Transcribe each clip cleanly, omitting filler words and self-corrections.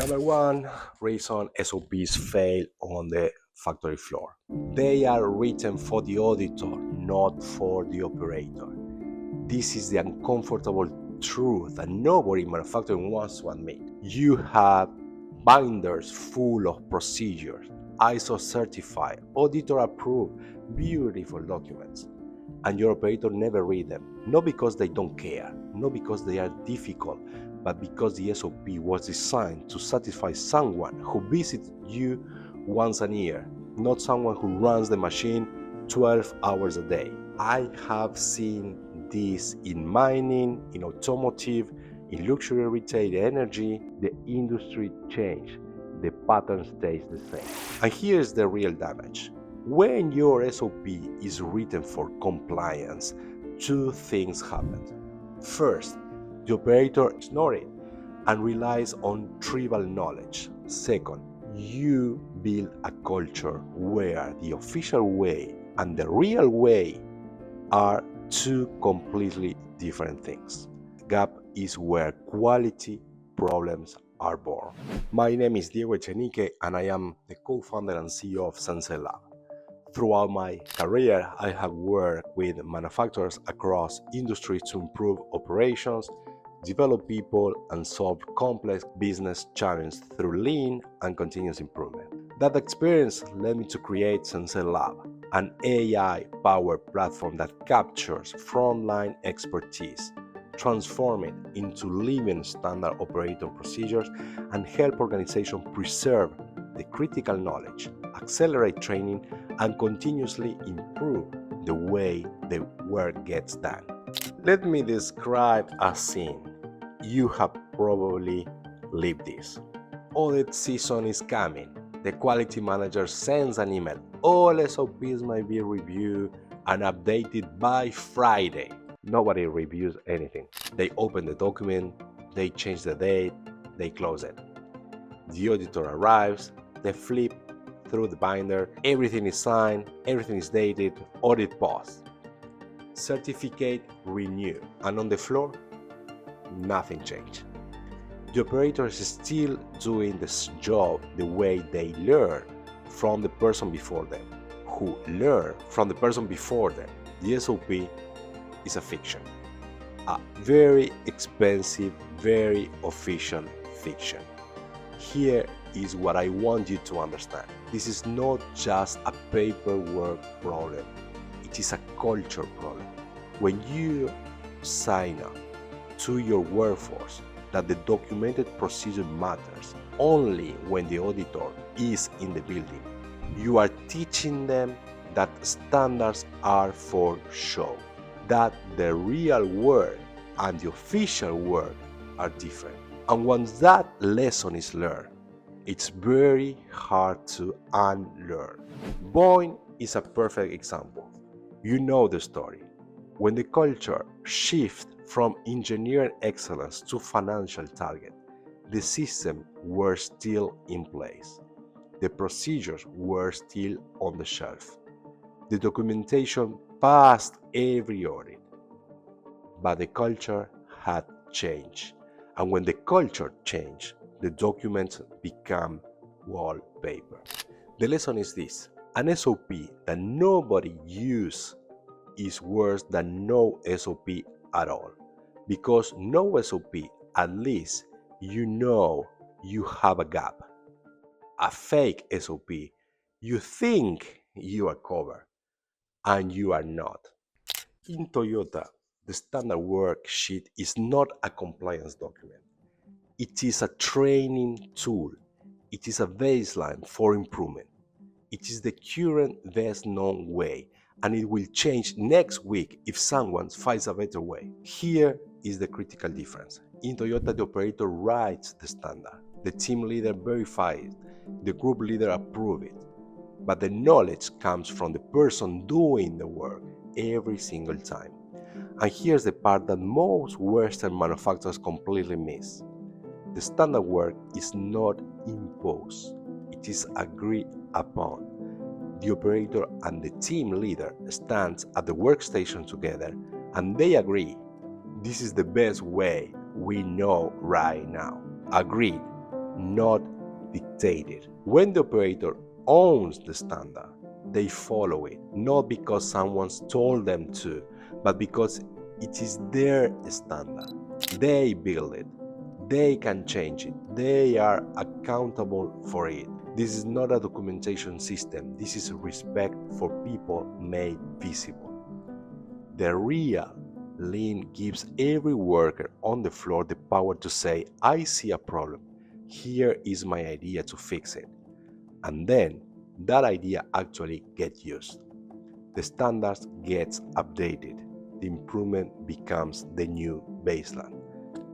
Number one reason SOPs fail on the factory floor. They are written for the auditor, not for the operator. This is the uncomfortable truth that nobody in manufacturing wants to admit. You have binders full of procedures, ISO certified, auditor approved, beautiful documents, and your operator never read them, not because they don't care, not because they are difficult, but because the SOP was designed to satisfy someone who visits you once a year, not someone who runs the machine 12 hours a day. I have seen this in mining, in automotive, in luxury retail, energy. The industry changed, the pattern stays the same. And here's the real damage. When your SOP is written for compliance, two things happen. First, the operator ignores it and relies on tribal knowledge. Second, you build a culture where the official way and the real way are two completely different things. The gap is where quality problems are born. My name is Diego Echenique and I am the co-founder and CEO of Sensei Lab. Throughout my career, I have worked with manufacturers across industries to improve operations, develop people, and solve complex business challenges through lean and continuous improvement. That experience led me to create Sensei Lab, an AI-powered platform that captures frontline expertise, transform it into living standard operating procedures, and help organizations preserve the critical knowledge, accelerate training, and continuously improve the way the work gets done. Let me describe a scene. You have probably lived this. Audit season is coming. The quality manager sends an email. All SOPs might be reviewed and updated by Friday. Nobody reviews anything. They open the document, they change the date, they close it. The auditor arrives, they flip through the binder, everything is signed, everything is dated, audit paused. Certificate renewed, and on the floor, nothing changed. The operator is still doing this job the way they learned from the person before them, who learned from the person before them. The SOP is a fiction, a very expensive, very official fiction. Here is what I want you to understand. This is not just a paperwork problem. It is a culture problem. When you sign up to your workforce that the documented procedure matters only when the auditor is in the building, you are teaching them that standards are for show, that the real work and the official work are different. And once that lesson is learned, it's very hard to unlearn. Boeing is a perfect example. You know the story. When the culture shifts from engineering excellence to financial target, the systems were still in place. The procedures were still on the shelf. The documentation passed every audit. But the culture had changed. And when the culture changed, the documents become wallpaper. The lesson is this: an SOP that nobody uses is worse than no SOP at all. Because no SOP, at least you know you have a gap. A fake SOP, you think you are covered, and you are not. In Toyota, the standard worksheet is not a compliance document. It is a training tool. It is a baseline for improvement. It is the current best known way, and it will change next week if someone finds a better way. Here is the critical difference. In Toyota, the operator writes the standard. The team leader verifies it. The group leader approves it. But the knowledge comes from the person doing the work every single time. And here's the part that most Western manufacturers completely miss. The standard work is not imposed. It is agreed upon. The operator and the team leader stand at the workstation together and they agree. This is the best way we know right now. Agreed. not dictated. When the operator owns the standard, they follow it, not because someone's told them to, but because it is their standard. They build it. They can change it. They are accountable for it. This is not a documentation system. This is respect for people made visible. The real Lean gives every worker on the floor the power to say, I see a problem. Here is my idea to fix it. And then that idea actually gets used. The standards gets updated. The improvement becomes the new baseline.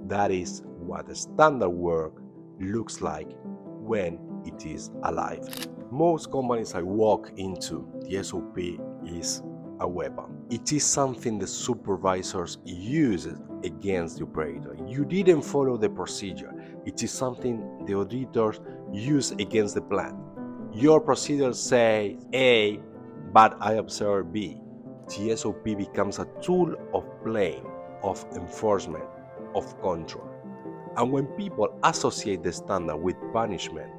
That is what the standard work looks like when it is alive. Most companies I walk into, the SOP is a weapon. It is something the supervisors use against the operator. You didn't follow the procedure. It is something the auditors use against the plan. Your procedure says A, but I observe B. The SOP becomes a tool of blame, of enforcement, of control. And when people associate the standard with punishment,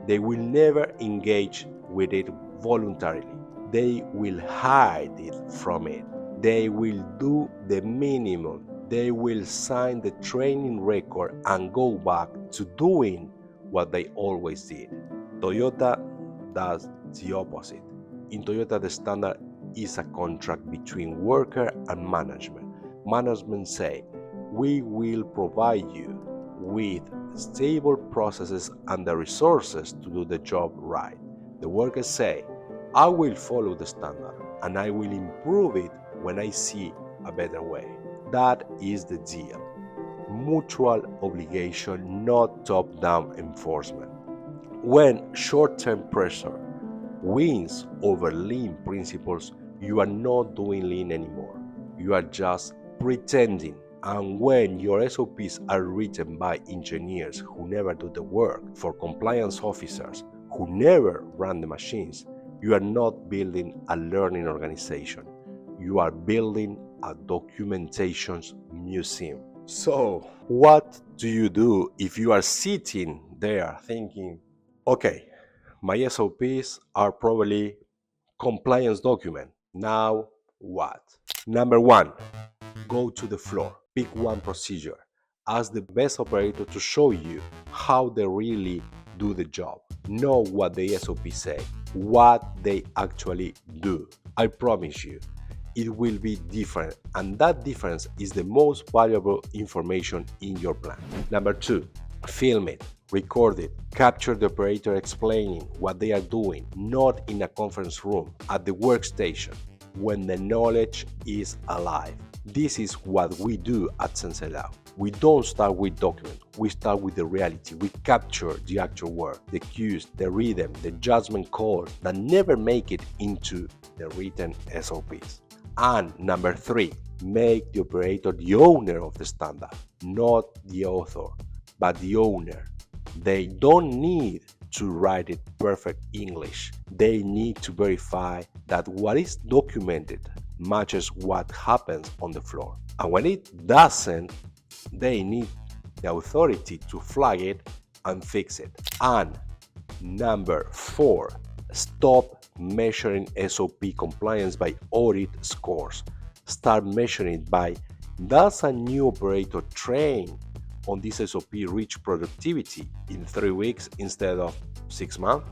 they will never engage with it voluntarily. They will hide it from it. They will do the minimum. They will sign the training record and go back to doing what they always did. Toyota does the opposite. In Toyota, the standard is a contract between worker and management. Management say, we will provide you with stable processes and the resources to do the job right. The workers say, I will follow the standard and I will improve it when I see a better way. That is the deal. Mutual obligation, not top-down enforcement. When short-term pressure wins over lean principles, you are not doing lean anymore. You are just pretending. And when your SOPs are written by engineers who never do the work, for compliance officers who never run the machines, you are not building a learning organization. You are building a documentation museum. So, what do you do if you are sitting there thinking, okay, my SOPs are probably compliance document. Now what? Number one, go to the floor. Pick one procedure. Ask the best operator to show you how they really do the job. Know what the SOP say, what they actually do. I promise you, it will be different, and that difference is the most valuable information in your plan. Number two, film it, record it, capture the operator explaining what they are doing, not in a conference room, at the workstation, when the knowledge is alive. This is what we do at Sensei Lab. We don't start with documents, we start with the reality. We capture the actual work, the cues, the rhythm, the judgment calls that never make it into the written SOPs. And number three, make the operator the owner of the standard, not the author, but the owner. They don't need to write it perfect English. They need to verify that what is documented matches what happens on the floor. And when it doesn't, they need the authority to flag it and fix it. And number four, stop measuring SOP compliance by audit scores. Start measuring it by, does a new operator trained on this SOP reach productivity in 3 weeks instead of 6 months?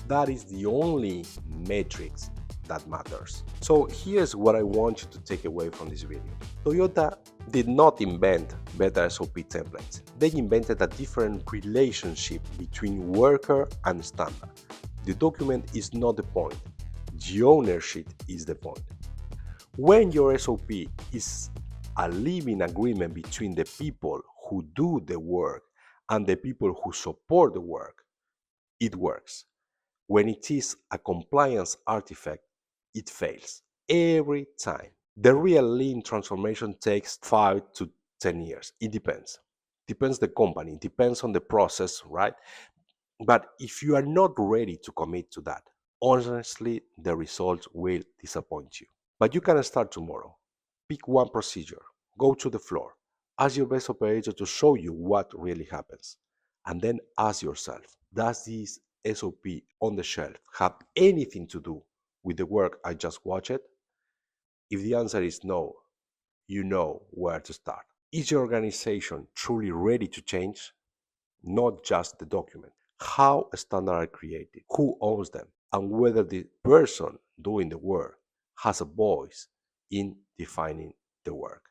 That is the only metrics that matters. So here's what I want you to take away from this video. Toyota did not invent better SOP templates. They invented a different relationship between worker and standard. The document is not the point. The ownership is the point. When your SOP is a living agreement between the people who do the work and the people who support the work, it works. When it is a compliance artifact, it fails every time. The real lean transformation takes 5 to 10 years. It depends. Depends the company, depends on the process, right? But if you are not ready to commit to that, honestly, the results will disappoint you. But you can start tomorrow. Pick one procedure, go to the floor, ask your best operator to show you what really happens, And then ask yourself, does this SOP on the shelf have anything to do with the work I just watched? If the answer is no, you know where to start. Is your organization truly ready to change? Not just the document. How standards are created, who owns them, and whether the person doing the work has a voice in defining the work.